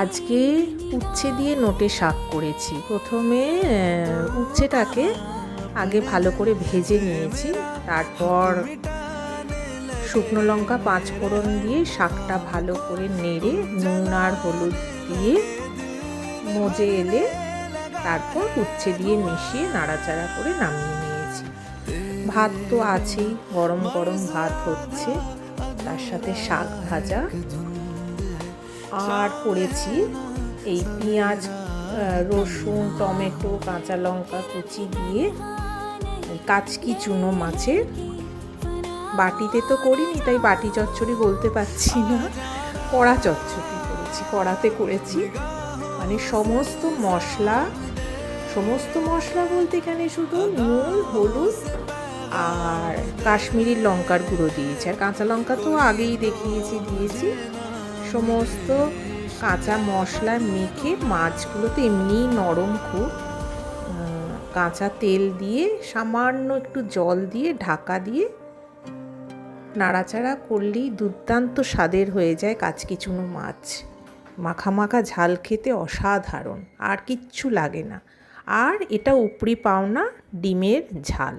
আজকে উচ্ছে দিয়ে নোটে শাক করেছি। প্রথমে উচ্ছেটাকে আগে ভালো করে ভেজে নিয়েছি, তারপর শুকনো লঙ্কা 5 ফোড়ন দিয়ে শাকটা ভালো করে নেড়ে নুন আর হলুদ দিয়ে মজে এলে তারপর উচ্ছে দিয়ে মিশিয়ে নাড়াচাড়া করে নামিয়ে নিয়েছি। ভাত তো আছেই, গরম গরম ভাত হচ্ছে, তার সাথে শাক ভাজা আর করেছি এই পেঁয়াজ, রসুন, টমেটো, কাঁচা লঙ্কা কুচি দিয়ে কাচকি চুনো মাছের, বাটিতে তো করিনি তাই বাটি চচ্চড়ি বলতে পারছি না, কড়া চচ্চড়ি করেছি, কড়াতে করেছি। মানে সমস্ত মশলা বলতে এখানে শুধু নুন, হলুদ আর কাশ্মীরি লঙ্কার গুঁড়ো দিয়েছি, আর কাঁচা লঙ্কা তো আগেই দিয়েছি। সমস্ত কাঁচা মশলা মেখে মাছগুলো তো এমনিই নরম, খুব কাঁচা তেল দিয়ে সামান্য একটু জল দিয়ে ঢাকা দিয়ে নাড়াচাড়া করলেই দুর্দান্ত স্বাদের হয়ে যায় কাচকি চুনো মাছ। মাখা মাখা ঝাল খেতে অসাধারণ, আর কিচ্ছু লাগে না। আর এটা উপরি পাওনা ডিমের ঝাল।